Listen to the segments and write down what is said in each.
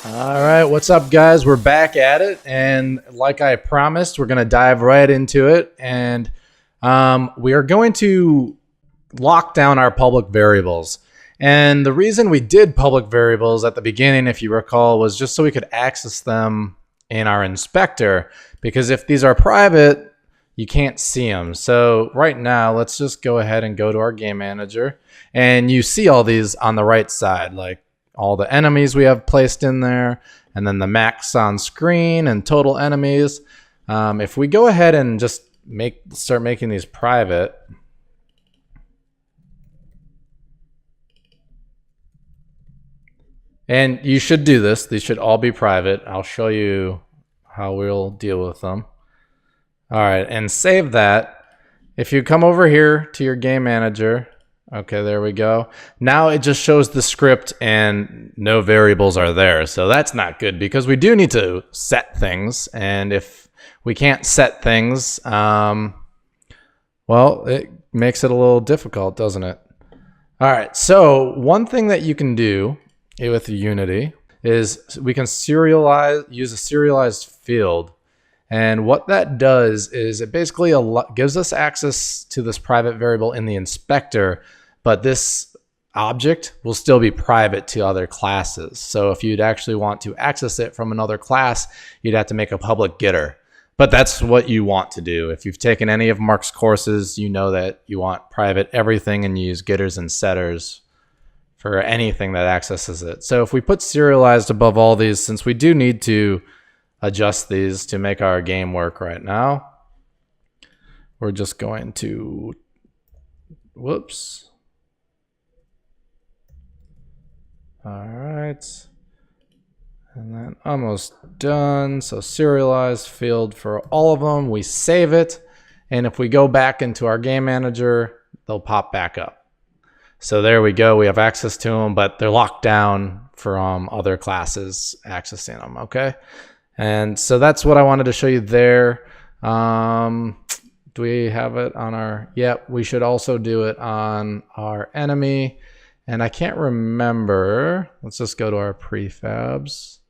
All right, what's up, guys? We're back at it, and like I promised, we're going to dive right into it, and we are going to lock down our public variables. And the reason we did public variables at the beginning, if you recall, was just so we could access them in our inspector, because if these are private, you can't see them. So right now, let's just go ahead and go to our game manager, and you see all these on the right side, like all the enemies we have placed in there, and then the max on screen and total enemies. If we go ahead and just start making these private, and you should do this, these should all be private. I'll show you how we'll deal with them. All right, and save that. If you come over here to your game manager, okay, there we go. Now it just shows the script and no variables are there. So that's not good because we do need to set things. And if we can't set things, well, it makes it a little difficult, doesn't it? All right, so one thing that you can do with Unity is we can use a serialized field. And what that does is it basically gives us access to this private variable in the inspector, but this object will still be private to other classes. So if you'd actually want to access it from another class, you'd have to make a public getter. But that's what you want to do. If you've taken any of Mark's courses, you know that you want private everything and use getters and setters for anything that accesses it. So if we put serialized above all these, since we do need to adjust these to make our game work right now, we're just going to, whoops. All right. And then almost done. So serialized field for all of them. We save it. And if we go back into our game manager, they'll pop back up. So there we go. We have access to them, but they're locked down from other classes accessing them. Okay. And so that's what I wanted to show you there. Do we have it on our, yep, we should also do it on our enemy. And I can't remember, let's just go to our prefabs.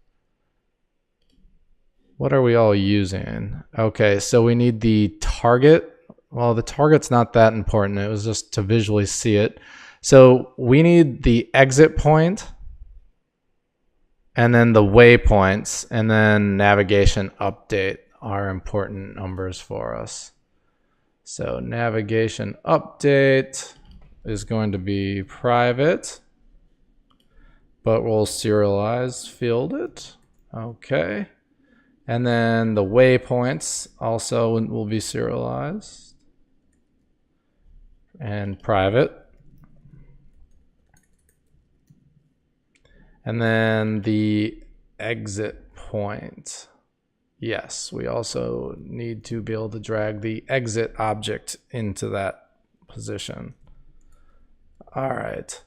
What are we all using? Okay, so we need the target. Well, the target's not that important. It was just to visually see it. So we need the exit point, and then the waypoints, and then navigation update are important numbers for us. So navigation update is going to be private, but we'll serialize field it. Okay. And then the waypoints also will be serialized and private. And then the exit point. Yes, we also need to be able to drag the exit object into that position. All right.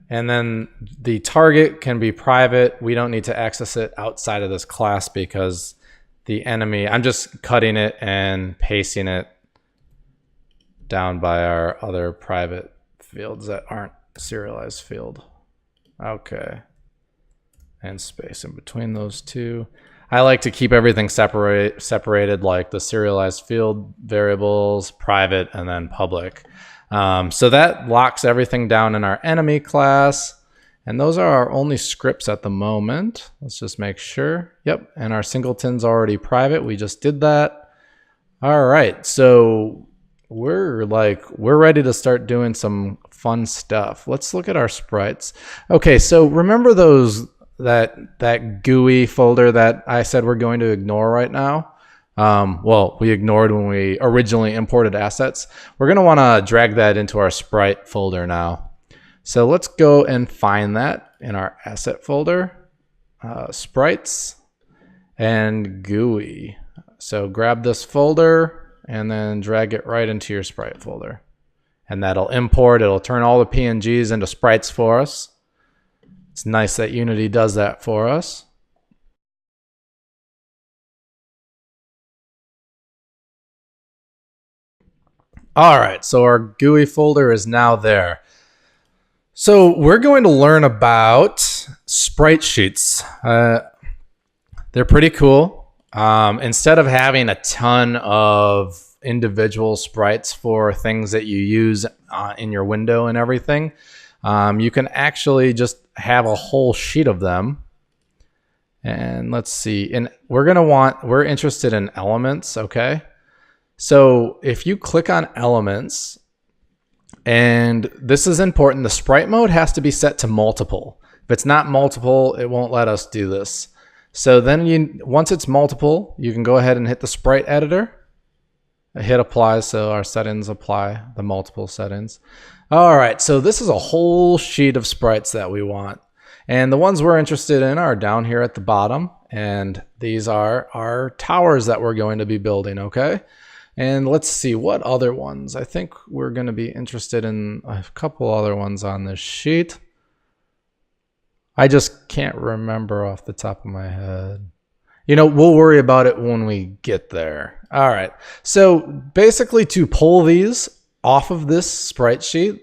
And then the target can be private. We don't need to access it outside of this class because the enemy, I'm just cutting it and pasting it down by our other private fields that aren't serialized field. Okay. And space in between those two. I like to keep everything separated, like the serialized field variables, private, and then public. So that locks everything down in our enemy class. And those are our only scripts at the moment. Let's just make sure. Yep. And our singleton's already private. We just did that. All right. So we're ready to start doing some fun stuff. Let's look at our sprites. Okay, so remember that GUI folder that I said we're going to ignore right now? Well, we ignored when we originally imported assets. We're going to want to drag that into our sprite folder now. So let's go and find that in our asset folder, sprites and GUI. So grab this folder and then drag it right into your sprite folder. And that'll import, it'll turn all the PNGs into sprites for us. It's nice that Unity does that for us. All right, so our GUI folder is now there. So we're going to learn about sprite sheets. They're pretty cool. Instead of having a ton of individual sprites for things that you use in your window and everything, you can actually just have a whole sheet of them. And let's see, and we're interested in elements, okay? So if you click on elements, and this is important, the sprite mode has to be set to multiple. If it's not multiple, it won't let us do this. So then once it's multiple, you can go ahead and hit the sprite editor, hit apply, so our settings apply, the multiple settings. All right, so this is a whole sheet of sprites that we want. And the ones we're interested in are down here at the bottom, and these are our towers that we're going to be building, okay? And let's see what other ones. I think we're going to be interested in a couple other ones on this sheet. I just can't remember off the top of my head. You know, we'll worry about it when we get there. All right. So basically, to pull these off of this sprite sheet,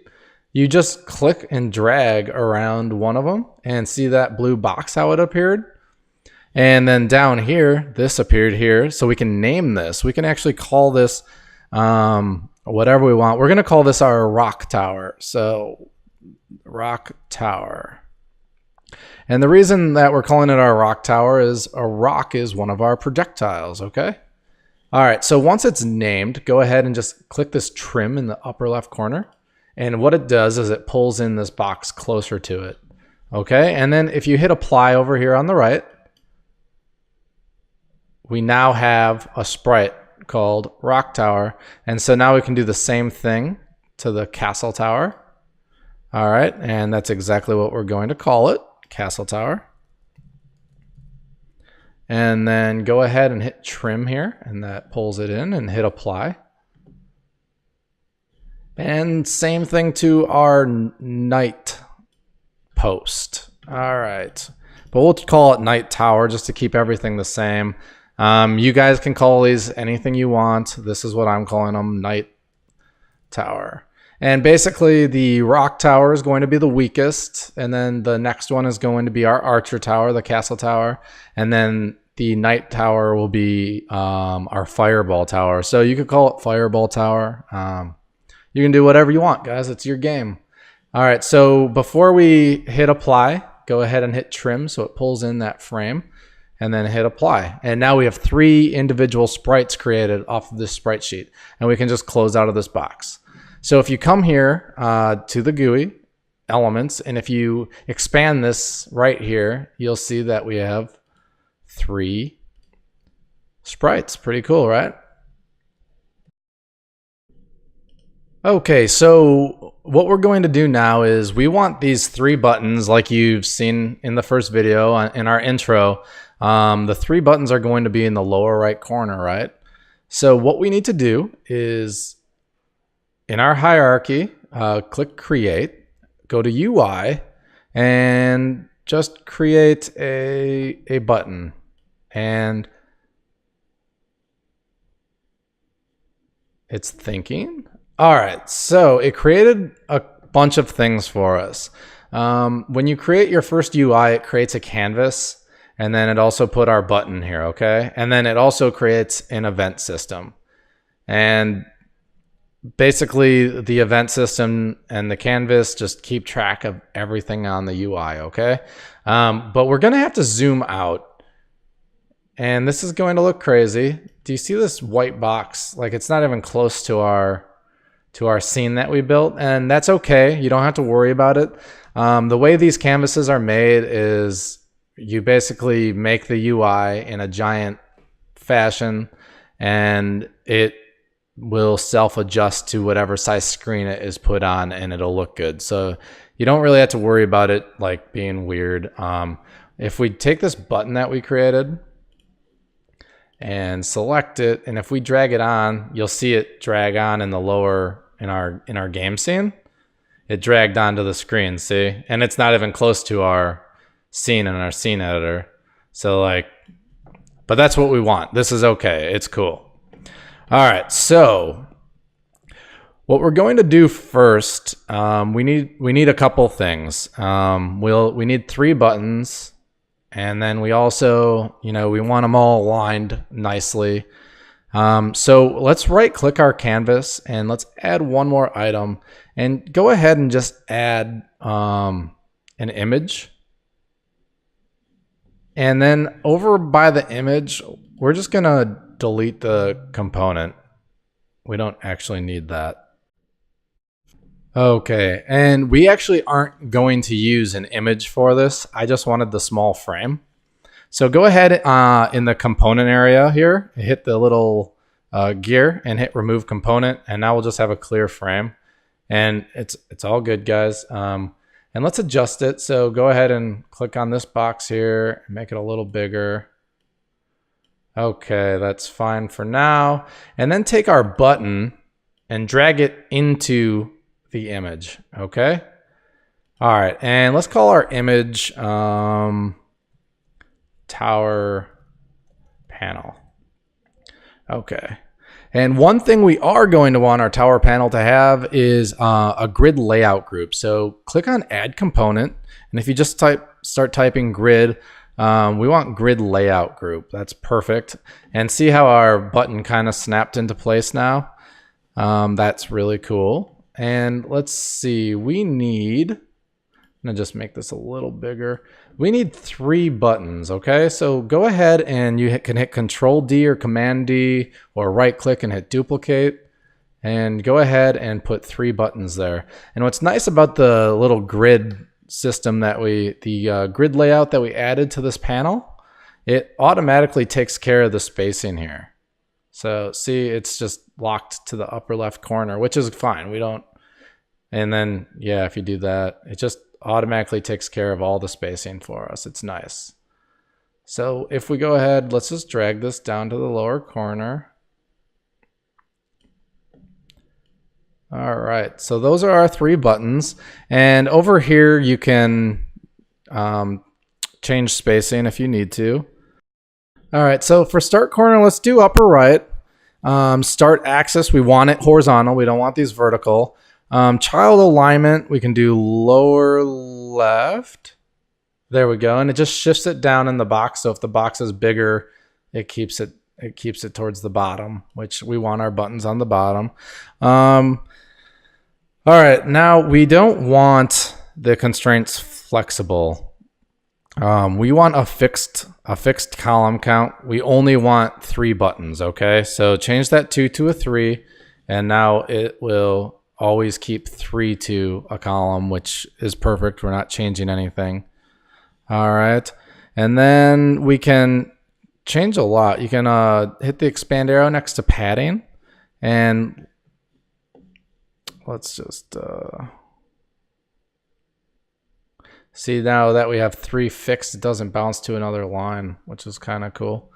you just click and drag around one of them and see that blue box, how it appeared. And then down here, this appeared here. So we can name this. We can actually call this whatever we want. We're going to call this our rock tower. So rock tower. And the reason that we're calling it our rock tower is a rock is one of our projectiles, okay? All right, so once it's named, go ahead and just click this trim in the upper left corner. And what it does is it pulls in this box closer to it, okay? And then if you hit apply over here on the right, we now have a sprite called rock tower. And so now we can do the same thing to the castle tower. All right, and that's exactly what we're going to call it. Castle tower. And then go ahead and hit trim here, and that pulls it in, and hit apply. And same thing to our night post. All right, but we'll call it night tower just to keep everything the same. You guys can call these anything you want. This is what I'm calling them, night tower. And basically the rock tower is going to be the weakest. And then the next one is going to be our archer tower, the castle tower. And then the night tower will be our fireball tower. So you could call it fireball tower. You can do whatever you want, guys. It's your game. All right, so before we hit apply, go ahead and hit trim so it pulls in that frame, and then hit apply. And now we have 3 individual sprites created off of this sprite sheet. And we can just close out of this box. So if you come here to the GUI elements, and if you expand this right here, you'll see that we have 3 sprites. Pretty cool, right? Okay, so what we're going to do now is we want these 3 buttons like you've seen in the first video in our intro. The 3 buttons are going to be in the lower right corner, right? So what we need to do is in our hierarchy, click create, go to UI, and just create a button. And it's thinking. All right, so it created a bunch of things for us. When you create your first UI, it creates a canvas, and then it also put our button here, okay? And then it also creates an event system. And basically the event system and the canvas just keep track of everything on the UI, okay? But we're gonna have to zoom out, and this is going to look crazy. Do you see this white box? Like, it's not even close to our scene that we built, and that's okay. You don't have to worry about it. The way these canvases are made is you basically make the UI in a giant fashion, and it will self-adjust to whatever size screen it is put on, and it'll look good. So you don't really have to worry about it like being weird. If we take this button that we created and select it, and if we drag it on, you'll see it drag on in the lower in our game scene. It dragged onto the screen, see? And it's not even close to our scene in our scene editor. So like, but that's what we want. This is okay. It's cool. All right, so What we're going to do first, we need a couple things. We need 3 buttons, and then we also, we want them all aligned nicely. So let's right click our canvas and let's add one more item, and go ahead and just add an image. And then over by the image, we're just gonna delete the component. We don't actually need that. Okay, and we actually aren't going to use an image for this. I just wanted the small frame. So go ahead in the component area here, hit the little gear and hit remove component, and now we'll just have a clear frame. And it's all good, guys. And let's adjust it. So go ahead and click on this box here and make it a little bigger. Okay, that's fine for now. And then take our button and drag it into the image. Okay. All right, and let's call our image tower panel. Okay. And one thing we are going to want our tower panel to have is a grid layout group. So click on add component, and if you just start typing grid, we want grid layout group. That's perfect. And see how our button kind of snapped into place now? That's really cool. And let's see, we need, I'm gonna just make this a little bigger. We need 3 buttons, okay? So go ahead and you can hit Control D or Command D, or right click and hit duplicate, and go ahead and put 3 buttons there. And what's nice about the little grid system that the grid layout that we added to this panel, it automatically takes care of the spacing here. So see, it's just locked to the upper left corner, which is fine. We don't, and then, yeah, if you do that, it just automatically takes care of all the spacing for us. It's nice. So if we go ahead, let's just drag this down to the lower corner. All right, so those are our 3 buttons. And over here, you can change spacing if you need to. All right, so for start corner, let's do upper right. Start axis, we want it horizontal. We don't want these vertical. Child alignment, we can do lower left. There we go, and it just shifts it down in the box. So if the box is bigger, it keeps it towards the bottom, which we want our buttons on the bottom. All right, now we don't want the constraints flexible. We want a fixed column count. We only want 3 buttons, okay? So change that 2 to a 3, and now it will always keep 3 to a column, which is perfect. We're not changing anything. All right, and then we can change a lot. You can hit the expand arrow next to padding, and let's just see, now that we have 3 fixed, it doesn't bounce to another line, which is kind of cool.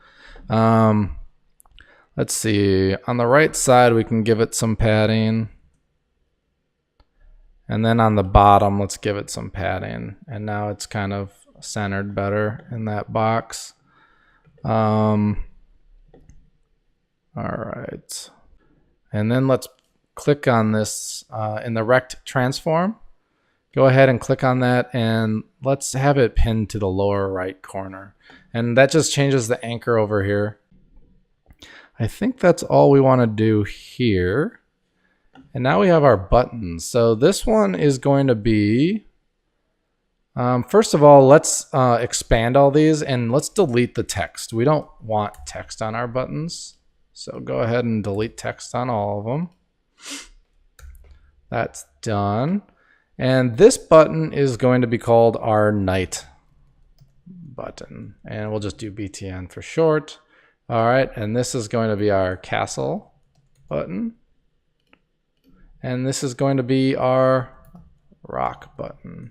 Let's see, on the right side, we can give it some padding. And then on the bottom, let's give it some padding. And now it's kind of centered better in that box. All right. And then let's click on this in the rect transform. Go ahead and click on that, and let's have it pinned to the lower right corner. And that just changes the anchor over here. I think that's all we want to do here. And now we have our buttons. So this one is going to be, first of all, let's expand all these, and let's delete the text. We don't want text on our buttons. So go ahead and delete text on all of them. That's done. And this button is going to be called our night button, and we'll just do BTN for short. All right, and this is going to be our castle button, and this is going to be our rock button.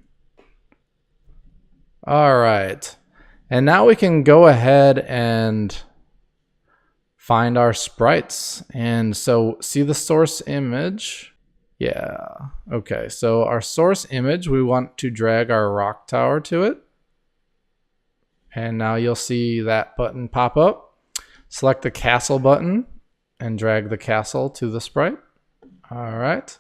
All right, and now we can go ahead and find our sprites. And so see the source image. Yeah, okay, so our source image, we want to drag our rock tower to it. And now you'll see that button pop up. Select the castle button and drag the castle to the sprite. All right.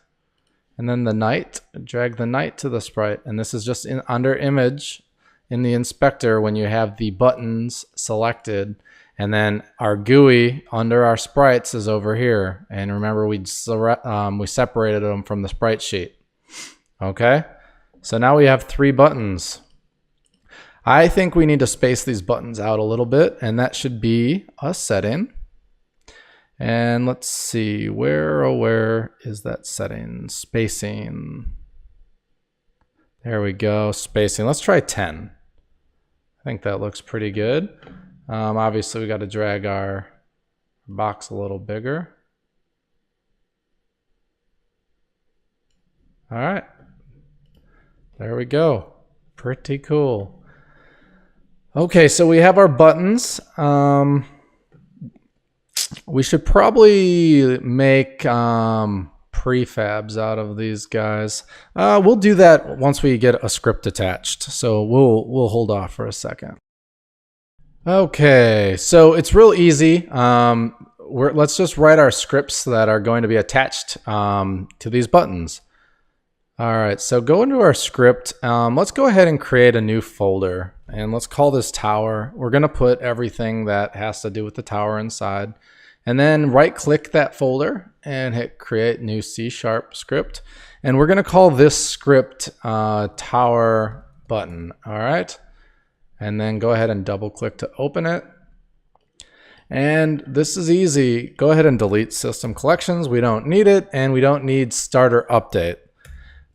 And then the knight, drag the knight to the sprite. And this is just under image in the inspector when you have the buttons selected. And then our GUI under our sprites is over here. And remember, we separated them from the sprite sheet. Okay. So now we have 3 buttons. I think we need to space these buttons out a little bit, and that should be a setting. And let's see, where is that setting? Spacing. There we go, spacing. Let's try 10. I think that looks pretty good. Obviously, we got to drag our box a little bigger. All right. There we go. Pretty cool. Okay, so we have our buttons. We should probably make prefabs out of these guys. We'll do that once we get a script attached. So we'll hold off for a second. Okay, so it's real easy. Let's just write our scripts that are going to be attached to these buttons. All right, so go into our script. Let's go ahead and create a new folder, and let's call this tower. We're gonna put everything that has to do with the tower inside, and then right-click that folder and hit Create New C# script, and we're gonna call this script tower button. All right, and then go ahead and double-click to open it. And this is easy. Go ahead and delete system collections. We don't need it, and we don't need starter update.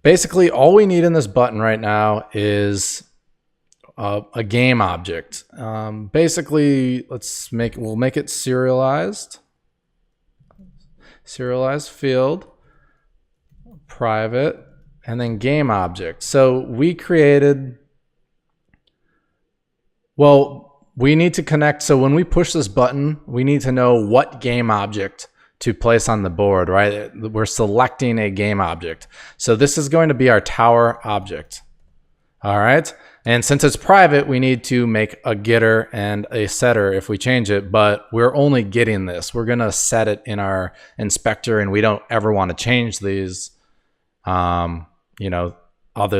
Basically, all we need in this button right now is a game object. Basically, we'll make it serialized. Serialized field, private, and then game object. So we created, we need to connect. So when we push this button, we need to know what game object to place on the board, right? We're selecting a game object. So this is going to be our tower object. All right. And since it's private, we need to make a getter and a setter if we change it, but we're only getting this. We're going to set it in our inspector, and we don't ever want to change these, other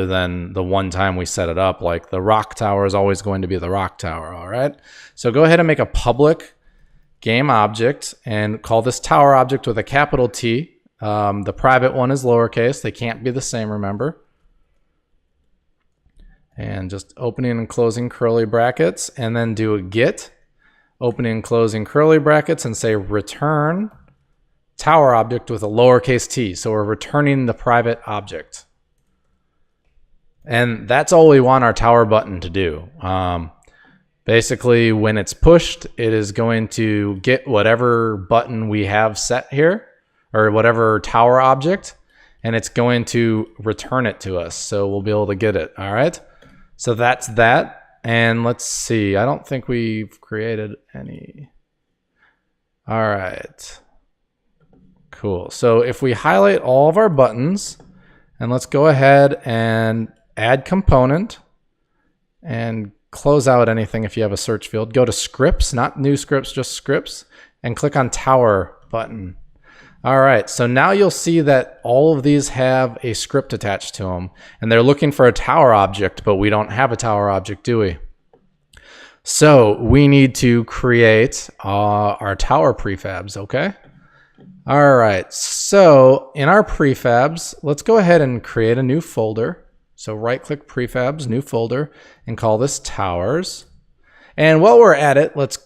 than the one time we set it up. Like the rock tower is always going to be the rock tower. All right. So go ahead and make a public game object and call this tower object with a capital T. The private one is lowercase. They can't be the same, remember. And just opening and closing curly brackets, and then do a get, opening and closing curly brackets, and say return tower object with a lowercase t. So we're returning the private object. And that's all we want our tower button to do. Basically, when it's pushed, it is going to get whatever button we have set here, or whatever tower object, and it's going to return it to us. So we'll be able to get it. All right. So that's that. And let's see. I don't think we've created any. All right. Cool. So if we highlight all of our buttons, and let's go ahead and add component and close out anything if you have a search field. Go to scripts, not new scripts, just scripts, and click on tower button. All right, so now you'll see that all of these have a script attached to them, and they're looking for a tower object, but we don't have a tower object, do we? So we need to create our tower prefabs, okay? All right, so in our prefabs, let's go ahead and create a new folder. So right-click prefabs, new folder, and call this towers. And while we're at it, let's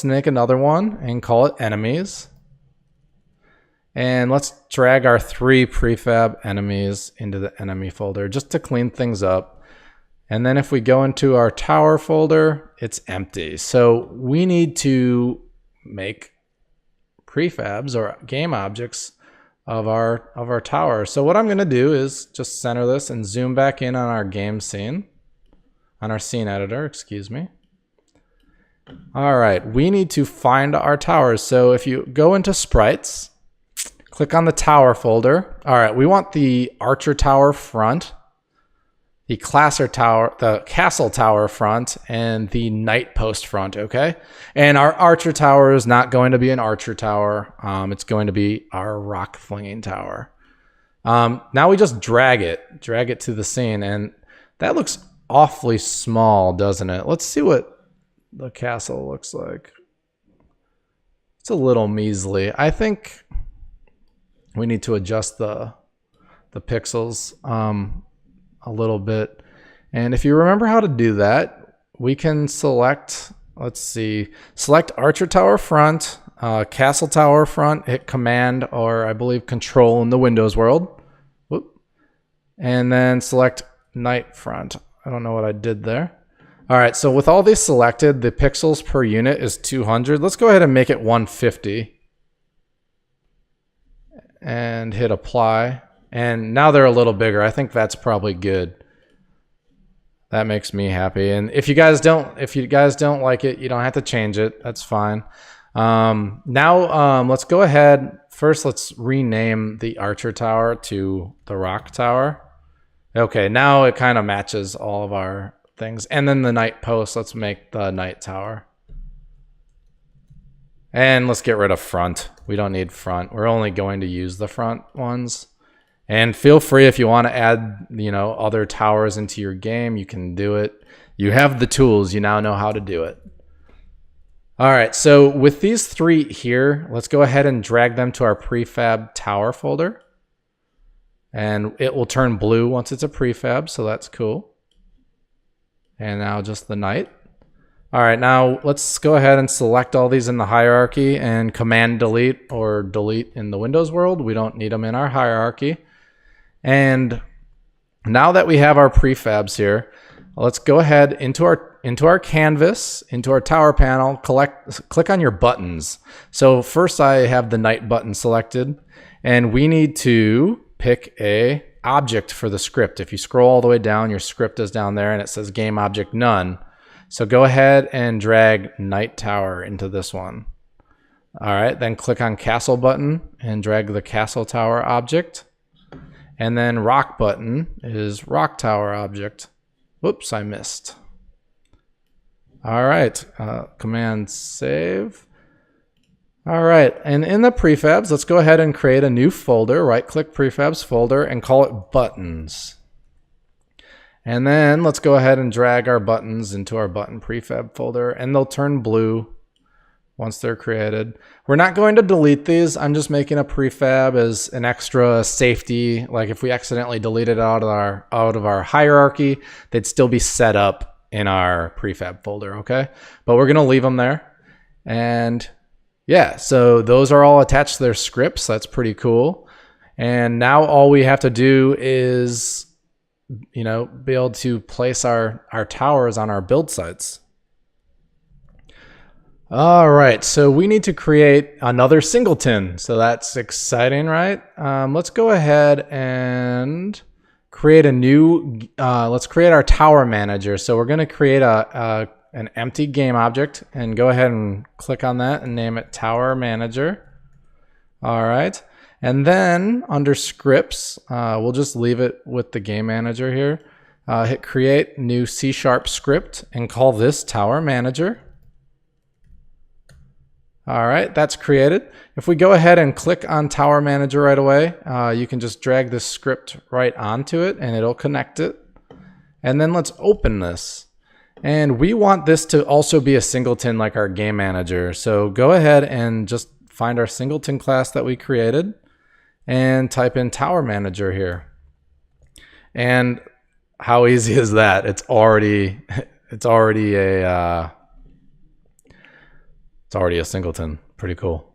make another one and call it enemies. And let's drag our 3 prefab enemies into the enemy folder just to clean things up. And then if we go into our tower folder, it's empty. So we need to make prefabs or game objects of our tower. So what I'm going to do is just center this and zoom back in on our game scene, on our scene editor, excuse me. All right, we need to find our towers. So if you go into sprites, click on the tower folder. All right, we want the archer tower front. the castle tower front, and the knight post front, okay? And our archer tower is not going to be an archer tower. It's going to be our rock flinging tower. Now we just drag it to the scene, and that looks awfully small, doesn't it? Let's see what the castle looks like. It's a little measly. I think we need to adjust the pixels a little bit. And if you remember how to do that, we can select, let's see, select archer tower front, castle tower front, hit command or I believe control in the Windows world. Whoop. And then select knight front. I don't know what I did there. All right, so with all these selected, the pixels per unit is 200. Let's go ahead and make it 150. And hit apply. And now they're a little bigger. I think that's probably good. That makes me happy. And if you guys don't like it, you don't have to change it. That's fine. Now let's go ahead. First, let's rename the archer tower to the rock tower. Okay, now it kind of matches all of our things. And then the knight post, let's make the knight tower. And let's get rid of front. We don't need front. We're only going to use the front ones. And feel free if you want to add, other towers into your game, you can do it. You have the tools. You now know how to do it. All right, so with these three here, let's go ahead and drag them to our prefab tower folder. And it will turn blue once it's a prefab, so that's cool. And now just the knight. All right, now let's go ahead and select all these in the hierarchy and command delete or delete in the Windows world. We don't need them in our hierarchy. And now that we have our prefabs here, let's go ahead into our canvas, into our tower panel, click on your buttons. So first I have the knight button selected, and we need to pick a object for the script. If you scroll all the way down, your script is down there and it says game object none. So go ahead and drag knight tower into this one. All right, then click on castle button and drag the castle tower object. And then rock button is rock tower object. Whoops, I missed. All right, command save. All right, and in the prefabs, let's go ahead and create a new folder, right-click prefabs folder, and call it buttons. And then let's go ahead and drag our buttons into our button prefab folder, and they'll turn blue once they're created. We're not going to delete these. I'm just making a prefab as an extra safety. Like if we accidentally delete it out of our hierarchy, they'd still be set up in our prefab folder, okay? But we're gonna leave them there. And yeah, so those are all attached to their scripts. That's pretty cool. And now all we have to do is, be able to place our towers on our build sites. All right, so we need to create another singleton. So that's exciting, right? Let's go ahead and create a new, let's create our tower manager. So we're gonna create an empty game object and go ahead and click on that and name it tower manager. All right, and then under scripts, we'll just leave it with the game manager here. Hit create new C# script and call this tower manager. All right, that's created. If we go ahead and click on Tower Manager right away, you can just drag this script right onto it and it'll connect it. And then let's open this. And we want this to also be a singleton like our game manager. So go ahead and just find our singleton class that we created and type in Tower Manager here. And how easy is that? It's already a singleton. Pretty cool.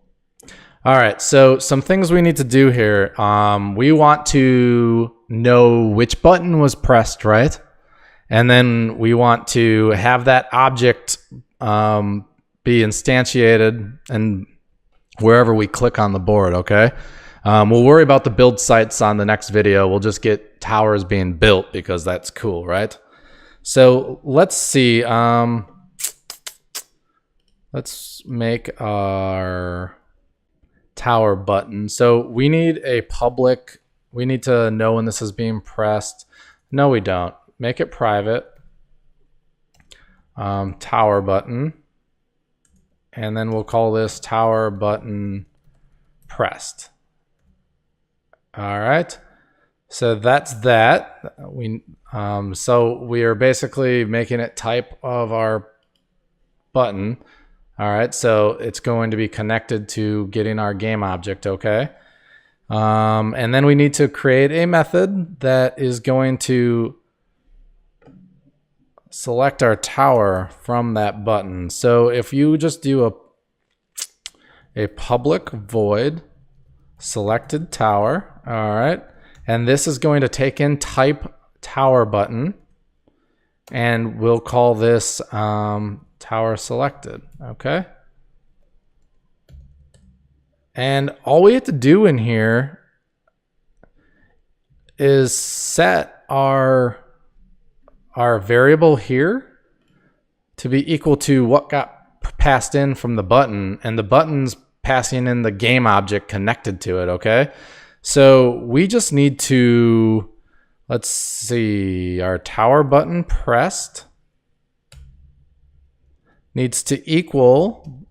All right, so some things we need to do here. We want to know which button was pressed, right? And then we want to have that object be instantiated and wherever we click on the board, okay? We'll worry about the build sites on the next video. We'll just get towers being built because that's cool, right? So let's see. Let's make our tower button. So we need a public, we need to know when this is being pressed. No, we don't. make it private. Tower button. And then we'll call this tower button pressed. All right. So that's that. So we are basically making it type of our button. All right. So it's going to be connected to getting our game object. Okay. And then we need to create a method that is going to select our tower from that button. So if you just do a public void selected tower, all right, and this is going to take in type tower button, and we'll call this tower selected, okay? And all we have to do in here is set our variable here to be equal to what got passed in from the button, and the button's passing in the game object connected to it, okay? So we just need to, let's see, our tower button pressed needs to equal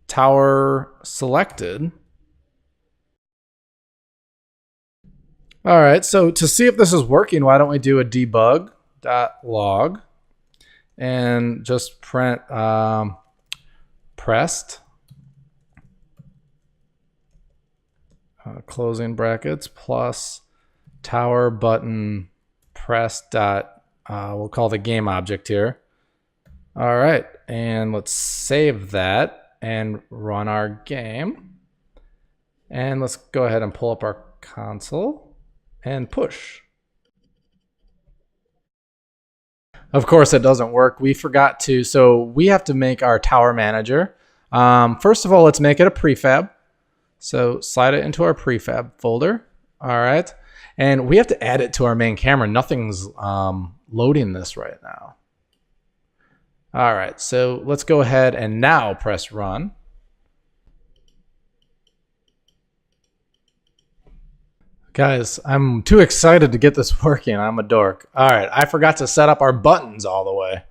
tower selected. All right, so to see if this is working, why don't we do a debug.log and just print pressed, closing brackets, plus tower button pressed dot, we'll call the game object here. All right, and let's save that and run our game. And let's go ahead and pull up our console and push. Of course, it doesn't work. We forgot to, so we have to make our tower manager. First of all, let's make it a prefab. So slide it into our prefab folder. All right. And we have to add it to our main camera. Nothing's loading this right now. All right. So let's go ahead and now press run. Guys, I'm too excited to get this working. I'm a dork. All right, I forgot to set up our buttons all the way.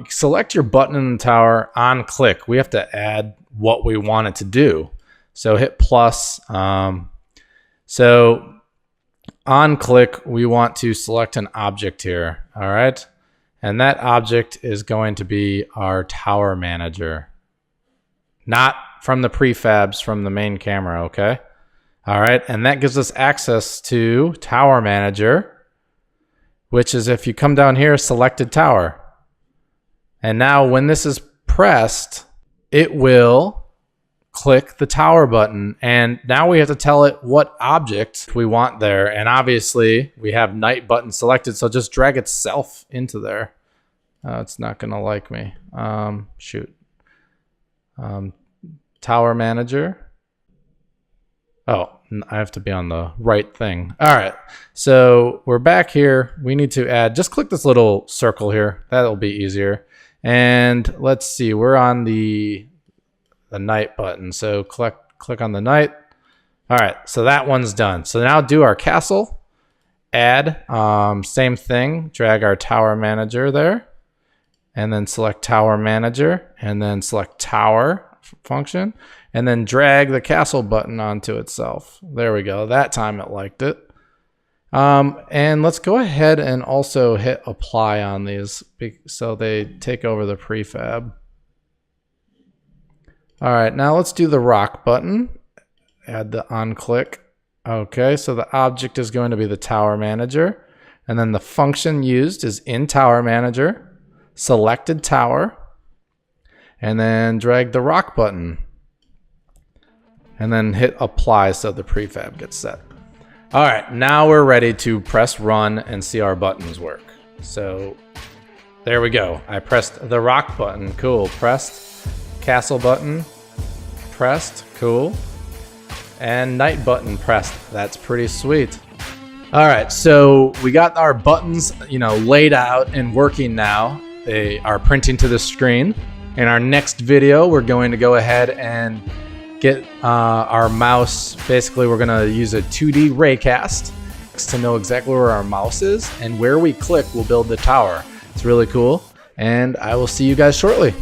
Select your button in the tower on click. We have to add what we want it to do. So hit plus. So on click, we want to select an object here. All right. And that object is going to be our tower manager. Not from the prefabs from the main camera, okay? All right, and that gives us access to Tower Manager, which is if you come down here, selected tower. And now when this is pressed, it will click the tower button. And now we have to tell it what object we want there. And obviously we have night button selected, so just drag itself into there. It's not gonna like me. Shoot. Tower Manager. Oh, I have to be on the right thing. All right, so we're back here. We need to add, just click this little circle here. That'll be easier. And let's see, we're on the night button. So click on the night. All right, so that one's done. So now do our castle, add, same thing, drag our tower manager there, and then select tower manager, and then select tower function, and then drag the castle button onto itself. There we go. That time it liked it. And let's go ahead and also hit apply on these so they take over the prefab. All right, now let's do the rock button. Add the on click. Okay, so the object is going to be the tower manager. And then the function used is in tower manager, selected tower, and then drag the rock button. And then hit apply so the prefab gets set. All right, now we're ready to press run and see our buttons work. So there we go. I pressed the rock button, cool. Pressed castle button, pressed, cool. And night button pressed, that's pretty sweet. All right, so we got our buttons, laid out and working now. They are printing to the screen. In our next video, we're going to go ahead and get our mouse. Basically, we're going to use a 2D raycast clicks to know exactly where our mouse is, and where we click will build the tower. It's really cool, and I will see you guys shortly.